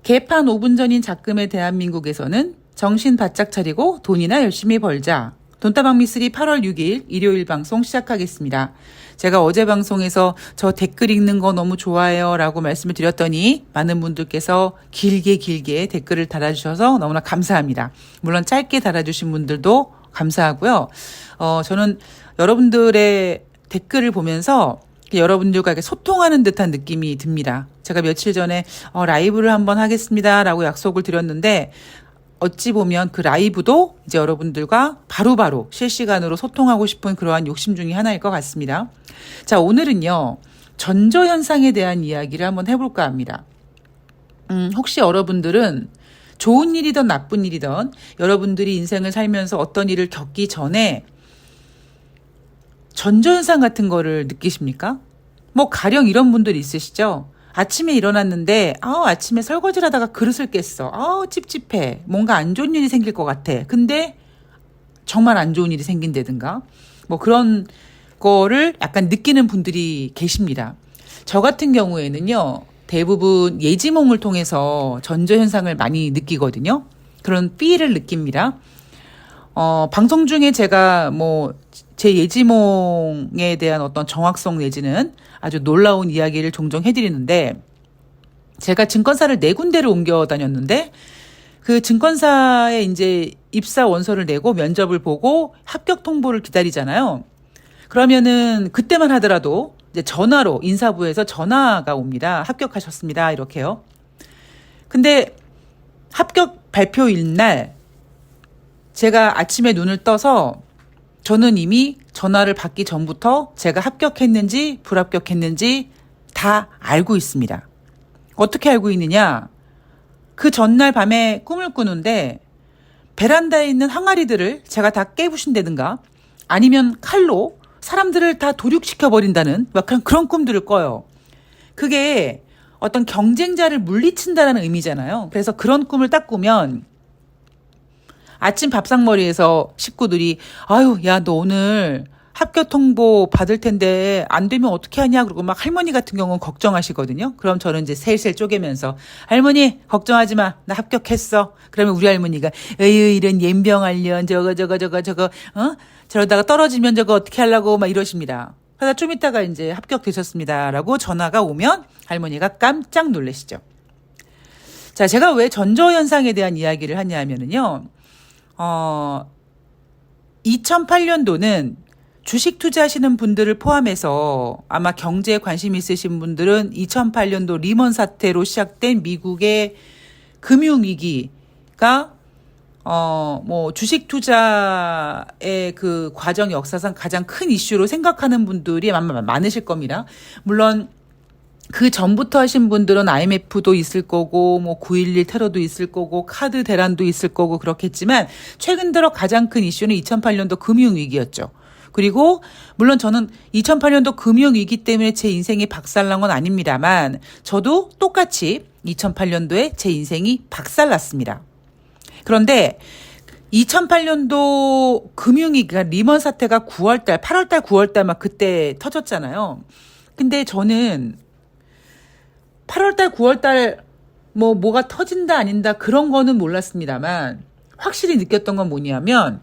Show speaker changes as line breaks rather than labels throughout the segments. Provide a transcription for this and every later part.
개판 5분 전인 작금의 대한민국에서는 정신 바짝 차리고 돈이나 열심히 벌자. 돈다방 미쓰리 8월 6일 일요일 방송 시작하겠습니다. 제가 어제 방송에서 저 댓글 읽는 거 너무 좋아해요 라고 말씀을 드렸더니 많은 분들께서 길게 댓글을 달아주셔서 너무나 감사합니다. 물론 짧게 달아주신 분들도 감사하고요. 저는 여러분들의 댓글을 보면서 여러분들과 소통하는 듯한 느낌이 듭니다. 제가 며칠 전에 라이브를 한번 하겠습니다 라고 약속을 드렸는데 어찌 보면 그 라이브도 이제 여러분들과 바로바로 실시간으로 소통하고 싶은 그러한 욕심 중에 하나일 것 같습니다. 자, 오늘은요, 전조현상에 대한 이야기를 한번 해볼까 합니다. 혹시 여러분들은 좋은 일이든 나쁜 일이든 여러분들이 인생을 살면서 어떤 일을 겪기 전에 전조현상 같은 거를 느끼십니까? 뭐 가령 이런 분들 있으시죠? 아침에 일어났는데 아침에 설거지를 하다가 그릇을 깼어. 찝찝해. 뭔가 안 좋은 일이 생길 것 같아. 근데 정말 안 좋은 일이 생긴다든가 뭐 그런 거를 약간 느끼는 분들이 계십니다. 저 같은 경우에는요, 대부분 예지몽을 통해서 전조현상을 많이 느끼거든요. 그런 필을 느낍니다. 방송 중에 제가 제 예지몽에 대한 어떤 정확성 내지는 아주 놀라운 이야기를 종종 해드리는데, 제가 증권사를 4군데를 옮겨 다녔는데, 그 증권사에 이제 입사 원서를 내고 면접을 보고 합격 통보를 기다리잖아요. 그러면은 그때만 하더라도 이제 전화로 인사부에서 전화가 옵니다. 합격하셨습니다. 이렇게요. 근데 합격 발표일 날 제가 아침에 눈을 떠서 저는 이미 전화를 받기 전부터 제가 합격했는지 불합격했는지 다 알고 있습니다. 어떻게 알고 있느냐? 그 전날 밤에 꿈을 꾸는데 베란다에 있는 항아리들을 제가 다 깨부신다든가 아니면 칼로 사람들을 다 도륙시켜버린다는 약간 그런 꿈들을 꿔요. 그게 어떤 경쟁자를 물리친다는 의미잖아요. 그래서 그런 꿈을 딱 꾸면 아침 밥상머리에서 식구들이 야, 너 오늘 합격 통보 받을 텐데 안 되면 어떻게 하냐 그러고 막 할머니 같은 경우는 걱정하시거든요. 그럼 저는 이제 셀셀 쪼개면서 할머니 걱정하지 마. 나 합격했어. 그러면 우리 할머니가 에휴 이런 옌병할련 저거 저러다가 떨어지면 저거 어떻게 하려고 막 이러십니다. 그러다 좀 있다가 이제 합격되셨습니다라고 전화가 오면 할머니가 깜짝 놀라시죠. 자, 제가 왜 전조현상에 대한 이야기를 하냐면은요. 2008년도는 주식 투자하시는 분들을 포함해서 아마 경제에 관심 있으신 분들은 2008년도 리먼 사태로 시작된 미국의 금융위기가 주식 투자의 그 과정 역사상 가장 큰 이슈로 생각하는 분들이 아마 많으실 겁니다. 물론 그 전부터 하신 분들은 IMF도 있을 거고 9.11 테러도 있을 거고 카드 대란도 있을 거고 그렇겠지만 최근 들어 가장 큰 이슈는 2008년도 금융위기였죠. 그리고 물론 저는 2008년도 금융위기 때문에 제 인생이 박살난 건 아닙니다만 저도 똑같이 2008년도에 제 인생이 박살났습니다. 그런데 2008년도 금융위기가 리먼 사태가 9월달, 8월달, 9월달 막 그때 터졌잖아요. 근데 저는 8월달, 9월달 뭐가 터진다 아닌다 그런 거는 몰랐습니다만 확실히 느꼈던 건 뭐냐면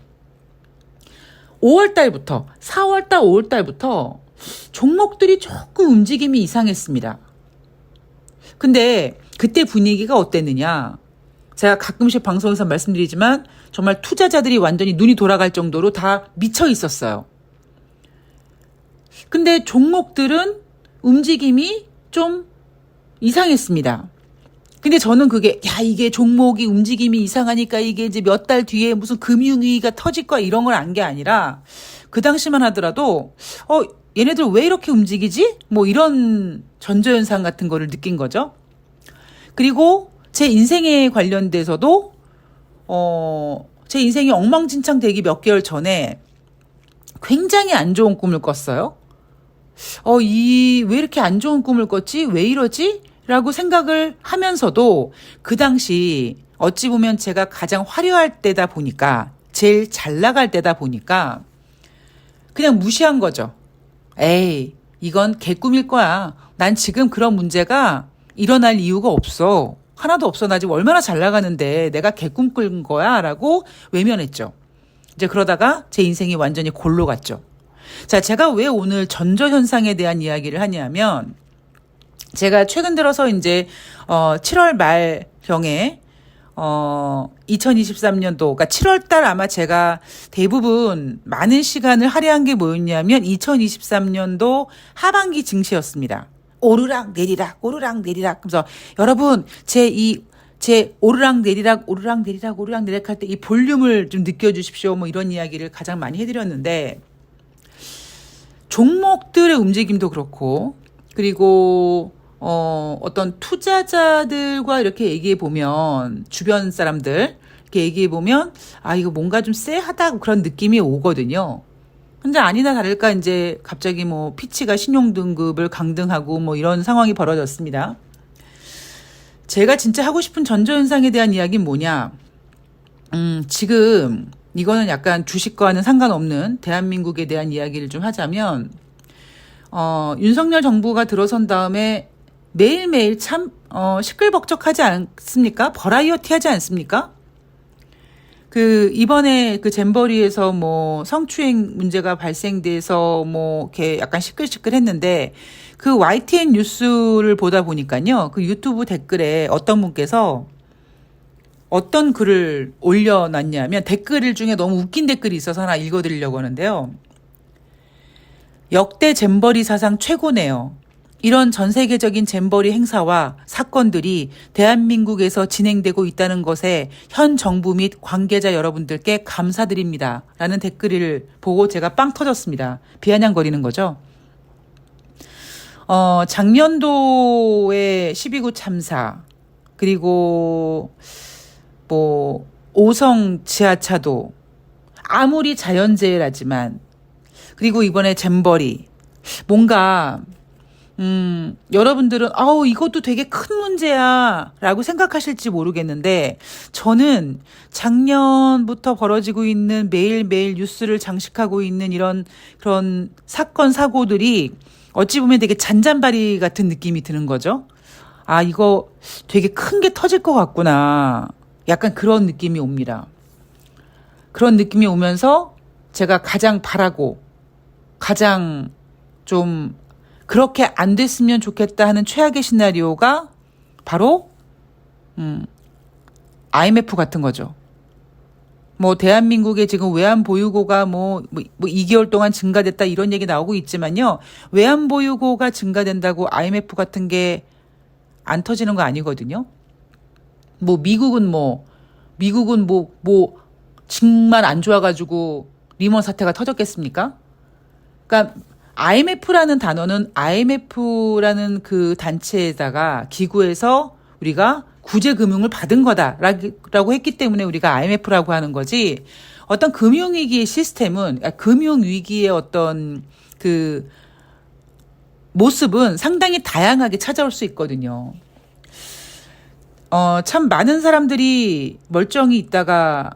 5월달부터 4월달, 5월달부터 종목들이 조금 움직임이 이상했습니다. 근데 그때 분위기가 어땠느냐? 제가 가끔씩 방송에서 말씀드리지만 정말 투자자들이 완전히 눈이 돌아갈 정도로 다 미쳐 있었어요. 근데 종목들은 움직임이 좀 이상했습니다. 근데 저는 그게 이게 종목이 움직임이 이상하니까 이게 이제 몇 달 뒤에 무슨 금융위기가 터질 거야 이런 걸 안 게 아니라 그 당시만 하더라도 얘네들 왜 이렇게 움직이지? 이런 전조현상 같은 거를 느낀 거죠. 그리고 제 인생에 관련돼서도 제 인생이 엉망진창 되기 몇 개월 전에 굉장히 안 좋은 꿈을 꿨어요. 왜 이렇게 안 좋은 꿈을 꿨지? 왜 이러지? 라고 생각을 하면서도 그 당시 어찌 보면 제가 가장 화려할 때다 보니까 제일 잘 나갈 때다 보니까 그냥 무시한 거죠. 이건 개꿈일 거야. 난 지금 그런 문제가 일어날 이유가 없어. 하나도 없어. 나 지금 얼마나 잘 나가는데 내가 개꿈 꾼 거야? 라고 외면했죠. 이제 그러다가 제 인생이 완전히 골로 갔죠. 자, 제가 왜 오늘 전저현상에 대한 이야기를 하냐면, 제가 최근 들어서 이제 7월 말경에 2023년도, 그러니까 7월 달 아마 제가 대부분 많은 시간을 할애한 게 뭐였냐면 2023년도 하반기 증시였습니다. 오르락 내리락 오르락 내리락. 그래서 여러분 제 오르락 내리락 오르락 내리락 오르락 내리락 할 때 이 볼륨을 좀 느껴주십시오. 뭐 이런 이야기를 가장 많이 해드렸는데, 종목들의 움직임도 그렇고, 그리고 어떤 투자자들과 이렇게 얘기해 보면, 주변 사람들 이렇게 얘기해 보면, 아, 이거 뭔가 좀 쎄하다 그런 느낌이 오거든요. 근데 아니나 다를까 이제 갑자기 뭐 피치가 신용등급을 강등하고 뭐 이런 상황이 벌어졌습니다. 제가 진짜 하고 싶은 전저현상에 대한 이야기는 뭐냐? 지금 이거는 약간 주식과는 상관없는 대한민국에 대한 이야기를 좀 하자면, 윤석열 정부가 들어선 다음에 매일매일 참 시끌벅적하지 않습니까? 버라이어티 하지 않습니까? 이번에 잼버리에서 뭐 성추행 문제가 발생돼서 뭐 이렇게 약간 시끌시끌했는데, YTN 뉴스를 보다 보니까요, 유튜브 댓글에 어떤 분께서 어떤 글을 올려놨냐면, 댓글 중에 너무 웃긴 댓글이 있어서 하나 읽어드리려고 하는데요. 역대 잼버리 사상 최고네요. 이런 전 세계적인 잼버리 행사와 사건들이 대한민국에서 진행되고 있다는 것에 현 정부 및 관계자 여러분들께 감사드립니다. 라는 댓글을 보고 제가 빵 터졌습니다. 비아냥거리는 거죠. 작년도에 12구 참사, 그리고 뭐 오성 지하차도, 아무리 자연재해라지만, 그리고 이번에 잼버리, 뭔가 여러분들은 이것도 되게 큰 문제야 라고 생각하실지 모르겠는데, 저는 작년부터 벌어지고 있는 매일매일 뉴스를 장식하고 있는 그런 사건 사고들이 어찌 보면 되게 잔잔바리 같은 느낌이 드는 거죠. 아, 이거 되게 큰 게 터질 것 같구나, 약간 그런 느낌이 옵니다. 그런 느낌이 오면서 제가 가장 바라고 가장 좀 그렇게 안 됐으면 좋겠다 하는 최악의 시나리오가 바로 IMF 같은 거죠. 뭐 대한민국의 지금 외환 보유고가 뭐 2개월 동안 증가됐다 이런 얘기 나오고 있지만요, 외환 보유고가 증가된다고 IMF 같은 게 안 터지는 거 아니거든요. 미국은 정말 안 좋아가지고 리먼 사태가 터졌겠습니까? 그러니까 IMF라는 단어는 IMF라는 단체에다가 기구에서 우리가 구제 금융을 받은 거다라고 했기 때문에 우리가 IMF라고 하는 거지, 어떤 금융위기의 시스템은, 금융위기의 어떤 모습은 상당히 다양하게 찾아올 수 있거든요. 참 많은 사람들이 멀쩡히 있다가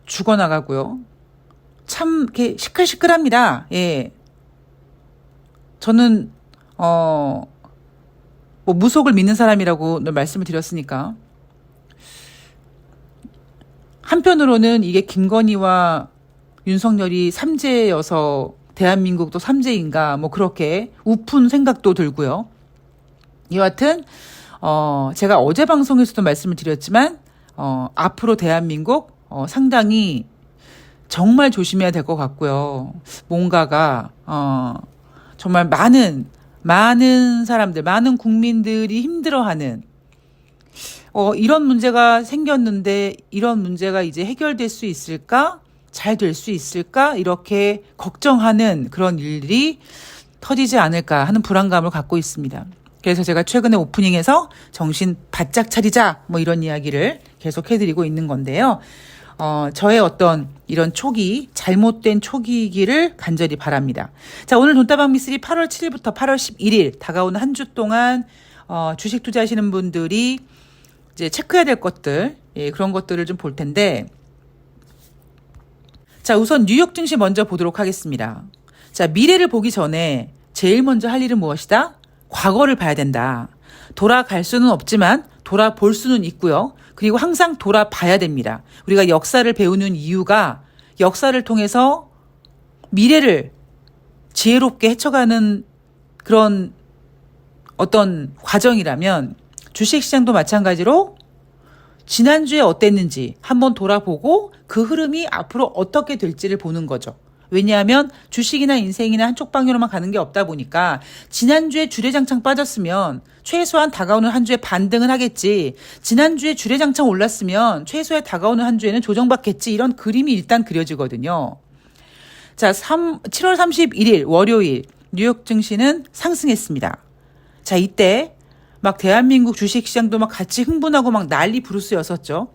죽어나가고요. 참 이렇게 시끌시끌합니다. 예. 저는 무속을 믿는 사람이라고 말씀을 드렸으니까. 한편으로는 이게 김건희와 윤석열이 삼재여서 대한민국도 삼재인가 그렇게 우픈 생각도 들고요. 여하튼 제가 어제 방송에서도 말씀을 드렸지만 앞으로 대한민국 상당히 정말 조심해야 될 것 같고요. 뭔가가 정말 많은 사람들, 많은 국민들이 힘들어하는 이런 문제가 생겼는데 이런 문제가 이제 해결될 수 있을까? 잘 될 수 있을까? 이렇게 걱정하는 그런 일들이 터지지 않을까 하는 불안감을 갖고 있습니다. 그래서 제가 최근에 오프닝에서 정신 바짝 차리자 이런 이야기를 계속 해드리고 있는 건데요. 저의 어떤 이런 잘못된 초기이기를 간절히 바랍니다. 자, 오늘 돈다방 미쓰리 8월 7일부터 8월 11일 다가오는 한 주 동안 주식 투자하시는 분들이 이제 체크해야 될 것들, 그런 것들을 좀 볼 텐데, 자, 우선 뉴욕 증시 먼저 보도록 하겠습니다. 자, 미래를 보기 전에 제일 먼저 할 일은 무엇이다? 과거를 봐야 된다. 돌아갈 수는 없지만 돌아볼 수는 있고요. 그리고 항상 돌아봐야 됩니다. 우리가 역사를 배우는 이유가 역사를 통해서 미래를 지혜롭게 헤쳐가는 그런 어떤 과정이라면 주식시장도 마찬가지로 지난주에 어땠는지 한번 돌아보고 그 흐름이 앞으로 어떻게 될지를 보는 거죠. 왜냐하면 주식이나 인생이나 한쪽 방향으로만 가는 게 없다 보니까 지난주에 주례장창 빠졌으면 최소한 다가오는 한 주에 반등은 하겠지. 지난주에 주례장창 올랐으면 최소한 다가오는 한 주에는 조정받겠지. 이런 그림이 일단 그려지거든요. 자, 7월 31일 월요일 뉴욕 증시는 상승했습니다. 자, 이때 막 대한민국 주식시장도 막 같이 흥분하고 막 난리 부르스였었죠.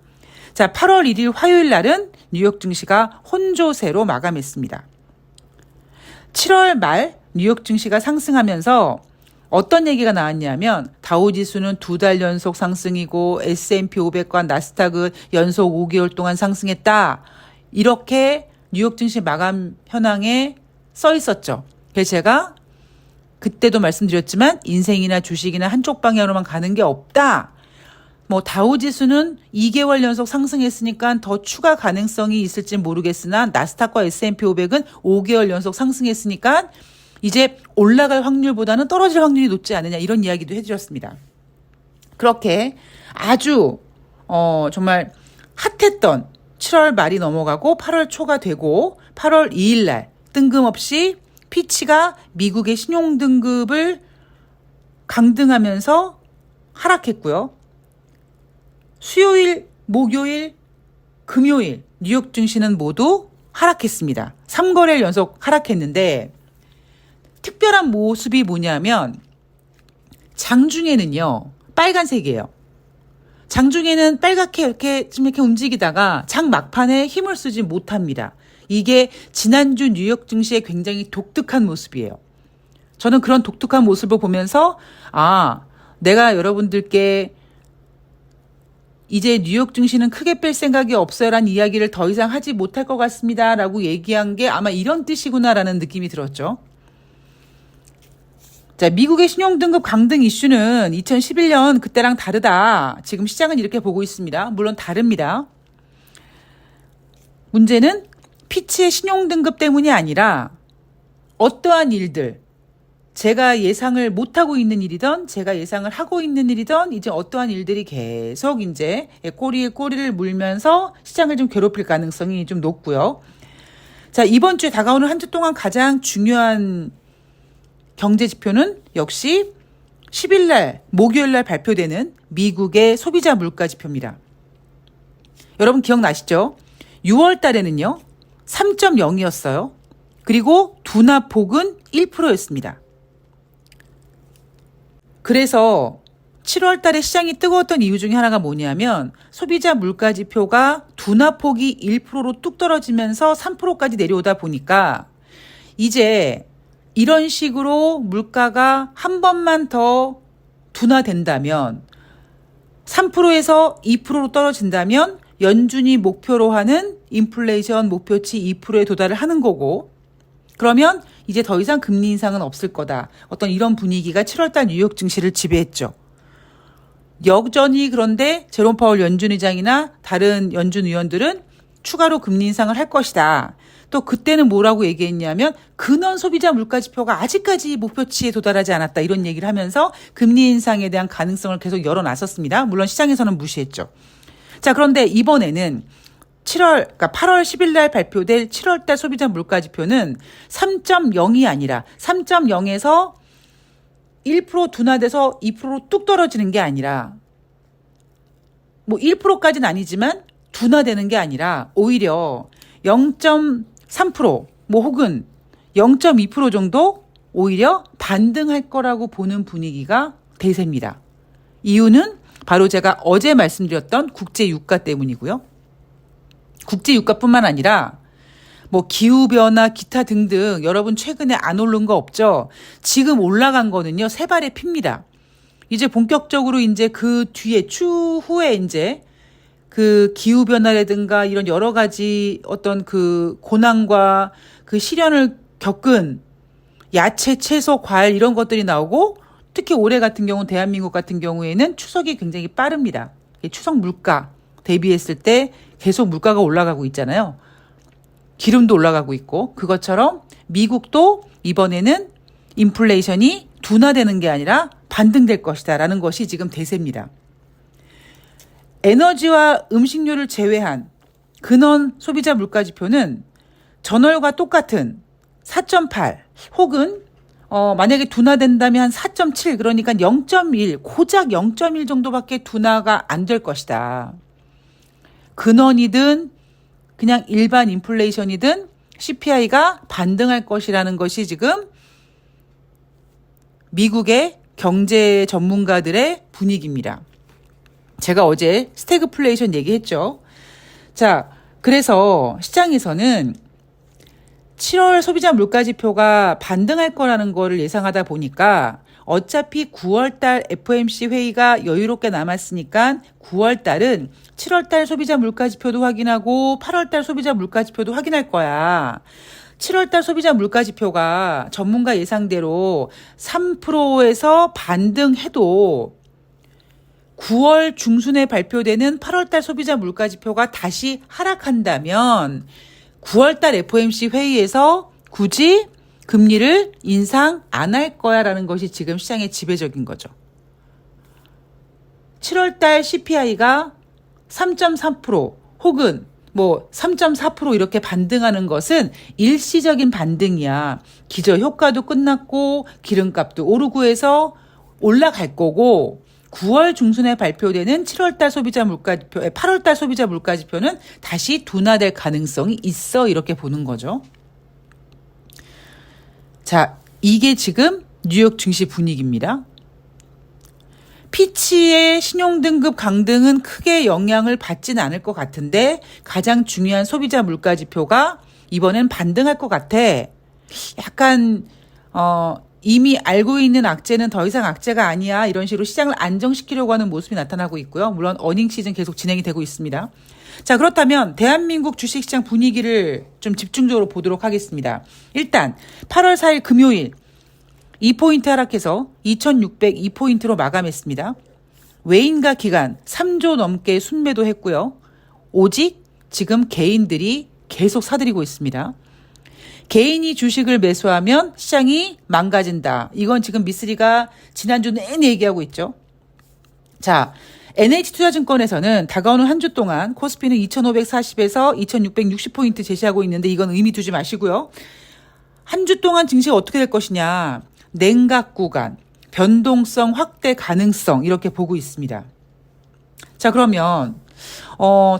자, 8월 1일 화요일 날은 뉴욕 증시가 혼조세로 마감했습니다. 7월 말 뉴욕 증시가 상승하면서 어떤 얘기가 나왔냐면 다우지수는 2달 연속 상승이고 S&P 500과 나스닥은 연속 5개월 동안 상승했다. 이렇게 뉴욕 증시 마감 현황에 써 있었죠. 그래서 제가 그때도 말씀드렸지만 인생이나 주식이나 한쪽 방향으로만 가는 게 없다. 뭐 다우지수는 2개월 연속 상승했으니까 더 추가 가능성이 있을지 모르겠으나 나스닥과 S&P 500은 5개월 연속 상승했으니까 이제 올라갈 확률보다는 떨어질 확률이 높지 않느냐 이런 이야기도 해드렸습니다. 그렇게 아주 정말 핫했던 7월 말이 넘어가고 8월 초가 되고 8월 2일 날 뜬금없이 피치가 미국의 신용등급을 강등하면서 하락했고요. 수요일, 목요일, 금요일 뉴욕 증시는 모두 하락했습니다. 3거래일 연속 하락했는데 특별한 모습이 뭐냐면 장중에는요. 빨간색이에요. 장중에는 빨갛게 이렇게 좀 이렇게 움직이다가 장 막판에 힘을 쓰지 못합니다. 이게 지난주 뉴욕 증시의 굉장히 독특한 모습이에요. 저는 그런 독특한 모습을 보면서 내가 여러분들께 이제 뉴욕 증시는 크게 뺄 생각이 없어요라는 이야기를 더 이상 하지 못할 것 같습니다 라고 얘기한 게 아마 이런 뜻이구나라는 느낌이 들었죠. 자, 미국의 신용등급 강등 이슈는 2011년 그때랑 다르다. 지금 시장은 이렇게 보고 있습니다. 물론 다릅니다. 문제는 피치의 신용등급 때문이 아니라 어떠한 일들, 제가 예상을 못하고 있는 일이든 제가 예상을 하고 있는 일이든 이제 어떠한 일들이 계속 이제 꼬리에 꼬리를 물면서 시장을 좀 괴롭힐 가능성이 좀 높고요. 자, 이번 주에 다가오는 한 주 동안 가장 중요한 경제 지표는 역시 10일 날 목요일 날 발표되는 미국의 소비자 물가 지표입니다. 여러분 기억나시죠? 6월 달에는요. 3.0이었어요. 그리고 둔화폭은 1%였습니다. 그래서 7월 달에 시장이 뜨거웠던 이유 중에 하나가 뭐냐면 소비자 물가 지표가 둔화폭이 1%로 뚝 떨어지면서 3%까지 내려오다 보니까 이제 이런 식으로 물가가 한 번만 더 둔화된다면 3%에서 2%로 떨어진다면 연준이 목표로 하는 인플레이션 목표치 2%에 도달을 하는 거고 그러면 이제 더 이상 금리 인상은 없을 거다. 어떤 이런 분위기가 7월달 뉴욕 증시를 지배했죠. 여전히 그런데 제롬 파월 연준 의장이나 다른 연준 의원들은 추가로 금리 인상을 할 것이다. 또 그때는 뭐라고 얘기했냐면 근원 소비자 물가 지표가 아직까지 목표치에 도달하지 않았다. 이런 얘기를 하면서 금리 인상에 대한 가능성을 계속 열어놨었습니다. 물론 시장에서는 무시했죠. 자, 그런데 이번에는 8월 10일 날 발표될 7월 달 소비자 물가 지표는 3.0이 아니라 3.0에서 1% 둔화돼서 2%로 뚝 떨어지는 게 아니라 뭐 1%까지는 아니지만 둔화되는 게 아니라 오히려 0.3% 뭐 혹은 0.2% 정도 오히려 반등할 거라고 보는 분위기가 대세입니다. 이유는 바로 제가 어제 말씀드렸던 국제 유가 때문이고요. 국제 유가뿐만 아니라 뭐 기후변화 기타 등등 여러분 최근에 안 오른 거 없죠? 지금 올라간 거는요, 세 발의 피입니다. 이제 본격적으로 이제 그 뒤에 추후에 이제 그 기후변화라든가 이런 여러 가지 어떤 그 고난과 그 시련을 겪은 야채, 채소, 과일 이런 것들이 나오고 특히 올해 같은 경우 대한민국 같은 경우에는 추석이 굉장히 빠릅니다. 추석 물가 대비했을 때 계속 물가가 올라가고 있잖아요. 기름도 올라가고 있고 그것처럼 미국도 이번에는 인플레이션이 둔화되는 게 아니라 반등될 것이다 라는 것이 지금 대세입니다. 에너지와 음식료를 제외한 근원 소비자 물가지표는 전월과 똑같은 4.8 혹은 만약에 둔화된다면 한 4.7 그러니까 0.1 고작 0.1 정도밖에 둔화가 안 될 것이다. 근원이든 그냥 일반 인플레이션이든 CPI가 반등할 것이라는 것이 지금 미국의 경제 전문가들의 분위기입니다. 제가 어제 스태그플레이션 얘기했죠. 자, 그래서 시장에서는 7월 소비자 물가지표가 반등할 거라는 거를 예상하다 보니까 어차피 9월달 FOMC 회의가 여유롭게 남았으니까 9월달은 7월달 소비자 물가지표도 확인하고 8월달 소비자 물가지표도 확인할 거야. 7월달 소비자 물가지표가 전문가 예상대로 3%에서 반등해도 9월 중순에 발표되는 8월달 소비자 물가지표가 다시 하락한다면 9월달 FOMC 회의에서 굳이 금리를 인상 안 할 거야라는 것이 지금 시장의 지배적인 거죠. 7월달 CPI가 3.3% 혹은 3.4% 이렇게 반등하는 것은 일시적인 반등이야. 기저 효과도 끝났고 기름값도 오르고 해서 올라갈 거고 9월 중순에 발표되는 7월달 소비자 물가지표, 8월달 소비자 물가지표는 다시 둔화될 가능성이 있어 이렇게 보는 거죠. 자, 이게 지금 뉴욕 증시 분위기입니다. 피치의 신용등급 강등은 크게 영향을 받지는 않을 것 같은데 가장 중요한 소비자 물가지표가 이번엔 반등할 것 같아. 약간 이미 알고 있는 악재는 더 이상 악재가 아니야. 이런 식으로 시장을 안정시키려고 하는 모습이 나타나고 있고요. 물론 어닝 시즌 계속 진행이 되고 있습니다. 자, 그렇다면 대한민국 주식시장 분위기를 좀 집중적으로 보도록 하겠습니다. 일단 8월 4일 금요일 2포인트 하락해서 2602포인트로 마감했습니다. 외인과 기관 3조 넘게 순매도 했고요. 오직 지금 개인들이 계속 사들이고 있습니다. 개인이 주식을 매수하면 시장이 망가진다. 이건 지금 미쓰리가 지난주 내내 얘기하고 있죠. 자, NH투자증권에서는 다가오는 한 주 동안 코스피는 2540에서 2660포인트 제시하고 있는데 이건 의미 두지 마시고요. 한 주 동안 증시가 어떻게 될 것이냐. 냉각 구간, 변동성 확대 가능성 이렇게 보고 있습니다. 자, 그러면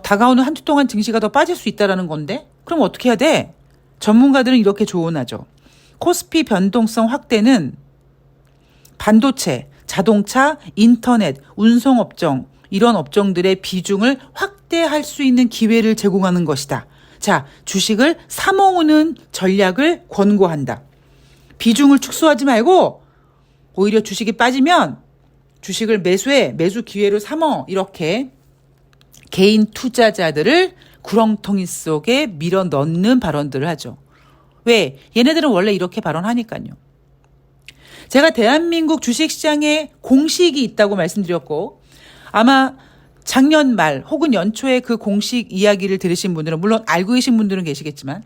다가오는 한 주 동안 증시가 더 빠질 수 있다는 건데 그럼 어떻게 해야 돼? 전문가들은 이렇게 조언하죠. 코스피 변동성 확대는 반도체, 자동차, 인터넷, 운송업종 이런 업종들의 비중을 확대할 수 있는 기회를 제공하는 것이다. 자, 주식을 사모으는 전략을 권고한다. 비중을 축소하지 말고 오히려 주식이 빠지면 주식을 매수해 매수 기회로 삼어 이렇게 개인 투자자들을 구렁텅이 속에 밀어 넣는 발언들을 하죠. 왜? 얘네들은 원래 이렇게 발언하니까요. 제가 대한민국 주식시장에 공식이 있다고 말씀드렸고 아마 작년 말 혹은 연초에 그 공식 이야기를 들으신 분들은 물론 알고 계신 분들은 계시겠지만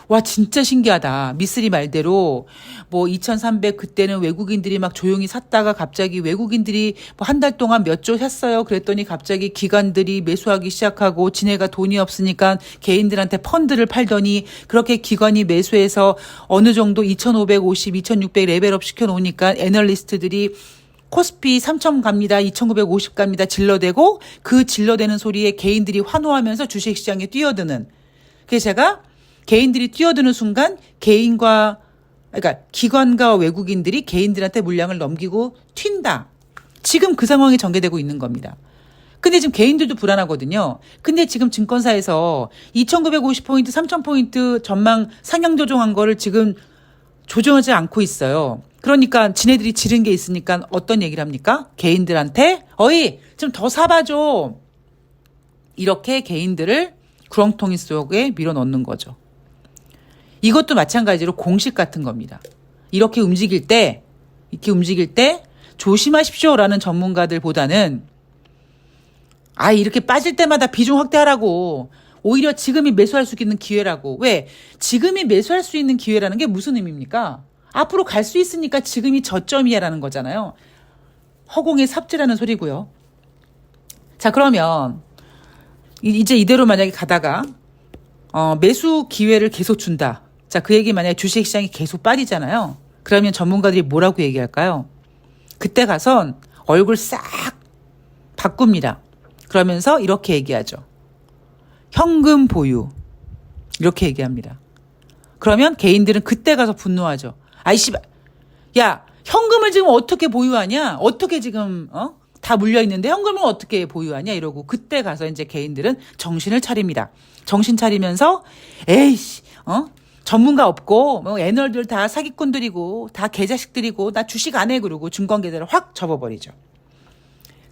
와 진짜 신기하다. 미쓰리 말대로 2300 그때는 외국인들이 막 조용히 샀다가 갑자기 외국인들이 한 달 동안 몇 조 샀어요. 그랬더니 갑자기 기관들이 매수하기 시작하고 지네가 돈이 없으니까 개인들한테 펀드를 팔더니 그렇게 기관이 매수해서 어느 정도 2550, 2600 레벨업 시켜놓으니까 애널리스트들이 코스피 3000 갑니다. 2950 갑니다. 질러대고 그 질러대는 소리에 개인들이 환호하면서 주식시장에 뛰어드는. 그래서 제가 개인들이 뛰어드는 순간 그러니까 기관과 외국인들이 개인들한테 물량을 넘기고 튄다. 지금 그 상황이 전개되고 있는 겁니다. 근데 지금 개인들도 불안하거든요. 근데 지금 증권사에서 2950포인트, 3000포인트 전망 상향 조정한 거를 지금 조정하지 않고 있어요. 그러니까 지네들이 지른 게 있으니까 어떤 얘기를 합니까? 개인들한테 어이 좀 더 사봐줘. 이렇게 개인들을 구렁텅이 속에 밀어넣는 거죠. 이것도 마찬가지로 공식 같은 겁니다. 이렇게 움직일 때 조심하십시오라는 전문가들보다는 이렇게 빠질 때마다 비중 확대하라고. 오히려 지금이 매수할 수 있는 기회라고. 왜? 지금이 매수할 수 있는 기회라는 게 무슨 의미입니까? 앞으로 갈 수 있으니까 지금이 저점이야라는 거잖아요. 허공에 삽질하는 소리고요. 자, 그러면 이제 이대로 만약에 가다가 매수 기회를 계속 준다. 자, 그 얘기 만약에 주식시장이 계속 빠지잖아요. 그러면 전문가들이 뭐라고 얘기할까요? 그때 가선 얼굴 싹 바꿉니다. 그러면서 이렇게 얘기하죠. 현금 보유. 이렇게 얘기합니다. 그러면 개인들은 그때 가서 분노하죠. 아이 씨발. 야, 현금을 지금 어떻게 보유하냐? 어떻게 지금 다 물려 있는데 현금을 어떻게 보유하냐? 이러고 그때 가서 이제 개인들은 정신을 차립니다. 정신 차리면서 에이씨, 전문가 없고 뭐 애널들 다 사기꾼들이고 다 개자식들이고 나 주식 안 해 그러고 증권계좌를 확 접어버리죠.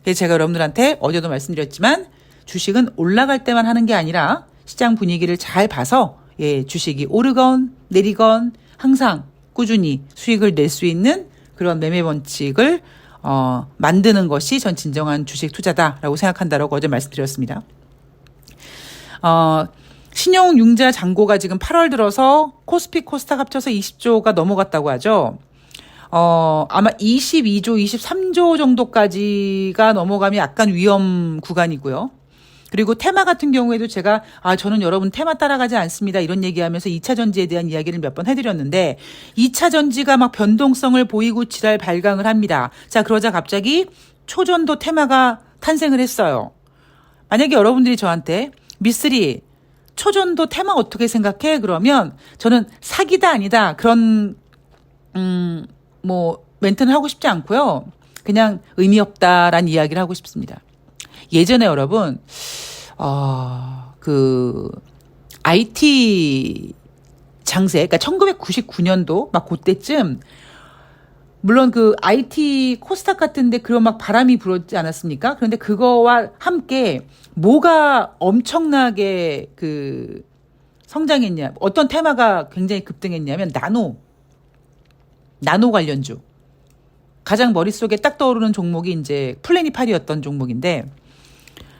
그래서 제가 여러분들한테 어제도 말씀드렸지만 주식은 올라갈 때만 하는 게 아니라 시장 분위기를 잘 봐서 주식이 오르건 내리건 항상 꾸준히 수익을 낼 수 있는 그런 매매 원칙을 만드는 것이 전 진정한 주식 투자다라고 생각한다라고 어제 말씀드렸습니다. 신용융자 잔고가 지금 8월 들어서 코스피 코스닥 합쳐서 20조가 넘어갔다고 하죠. 아마 22조, 23조 정도까지가 넘어가면 약간 위험 구간이고요. 그리고 테마 같은 경우에도 제가 저는 여러분 테마 따라가지 않습니다. 이런 얘기하면서 2차 전지에 대한 이야기를 몇 번 해드렸는데 2차 전지가 막 변동성을 보이고 지랄 발광을 합니다. 자, 그러자 갑자기 초전도 테마가 탄생을 했어요. 만약에 여러분들이 저한테 미쓰리 초전도 테마 어떻게 생각해? 그러면 저는 사기다 아니다 그런 멘트는 하고 싶지 않고요. 그냥 의미 없다라는 이야기를 하고 싶습니다. 예전에 여러분 IT 장세, 그러니까 1999년도 막 그때쯤 물론 그 IT 코스닥 같은데 그런 막 바람이 불었지 않았습니까? 그런데 그거와 함께 뭐가 엄청나게 성장했냐? 어떤 테마가 굉장히 급등했냐면 나노 관련주. 가장 머릿속에 딱 떠오르는 종목이 이제 플래닛8이었던 종목인데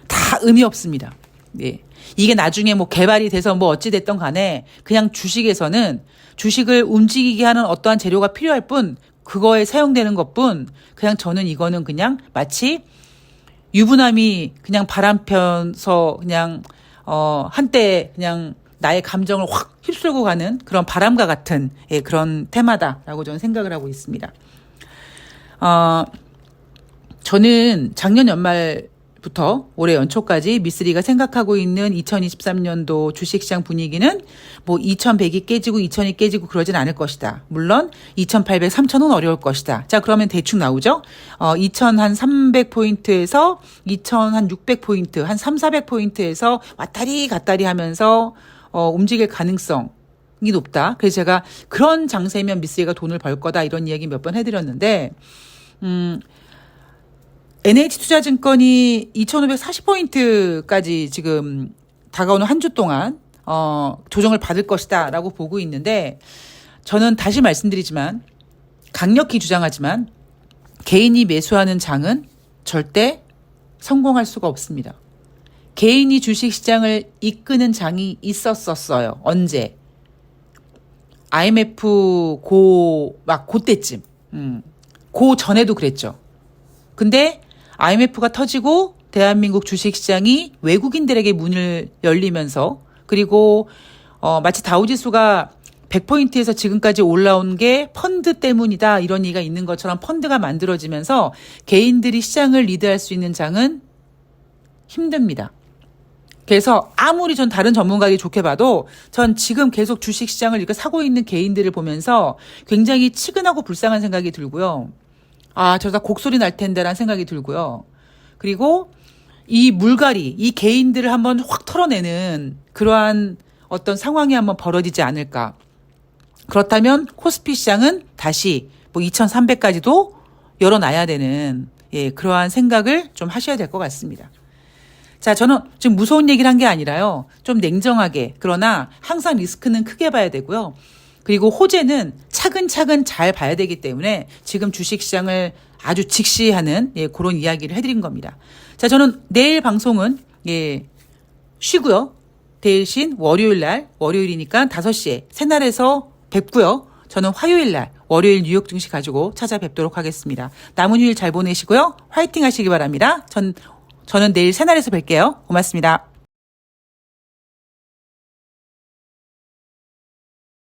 다 의미 없습니다. 예. 이게 나중에 뭐 개발이 돼서 뭐 어찌 됐던 간에 그냥 주식에서는 주식을 움직이게 하는 어떠한 재료가 필요할 뿐 그거에 사용되는 것뿐 그냥 저는 이거는 그냥 마치 유부남이 그냥 바람 펴서 그냥 한때 그냥 나의 감정을 확 휩쓸고 가는 그런 바람과 같은 그런 테마다라고 저는 생각을 하고 있습니다. 저는 작년 연말부터 올해 연초까지 미쓰리가 생각하고 있는 2023년도 주식시장 분위기는 뭐 2100이 깨지고 2000이 깨지고 그러진 않을 것이다. 물론 2800, 3000은 어려울 것이다. 자, 그러면 대충 나오죠. 2300포인트에서 2600포인트, 한 3, 400포인트에서 왔다리 갔다리 하면서 움직일 가능성이 높다. 그래서 제가 그런 장세면 미쓰리가 돈을 벌 거다 이런 이야기 몇 번 해드렸는데 NH투자증권이 2540포인트까지 지금 다가오는 한 주 동안 조정을 받을 것이다라고 보고 있는데 저는 다시 말씀드리지만 강력히 주장하지만 개인이 매수하는 장은 절대 성공할 수가 없습니다. 개인이 주식시장을 이끄는 장이 있었어요. 언제? IMF 그때쯤. 그 전에도 그랬죠. 근데 IMF가 터지고 대한민국 주식시장이 외국인들에게 문을 열리면서 그리고 마치 다우지수가 100포인트에서 지금까지 올라온 게 펀드 때문이다 이런 얘기가 있는 것처럼 펀드가 만들어지면서 개인들이 시장을 리드할 수 있는 장은 힘듭니다. 그래서 아무리 전 다른 전문가들이 좋게 봐도 전 지금 계속 주식시장을 이렇게 사고 있는 개인들을 보면서 굉장히 치근하고 불쌍한 생각이 들고요. 저러다 곡소리 날 텐데라는 생각이 들고요. 그리고 이 물갈이, 이 개인들을 한번 확 털어내는 그러한 어떤 상황이 한번 벌어지지 않을까. 그렇다면 코스피 시장은 다시 뭐 2300까지도 열어놔야 되는 그러한 생각을 좀 하셔야 될 것 같습니다. 자, 저는 지금 무서운 얘기를 한 게 아니라요. 좀 냉정하게 그러나 항상 리스크는 크게 봐야 되고요. 그리고 호재는 차근차근 잘 봐야 되기 때문에 지금 주식시장을 아주 직시하는 예, 그런 이야기를 해드린 겁니다. 자, 저는 내일 방송은 예, 쉬고요. 대신 월요일 날, 월요일이니까 5시에 새날에서 뵙고요. 저는 화요일 날, 월요일 뉴욕 증시 가지고 찾아뵙도록 하겠습니다. 남은 휴일 잘 보내시고요. 화이팅 하시기 바랍니다. 저는 내일 새날에서 뵐게요. 고맙습니다.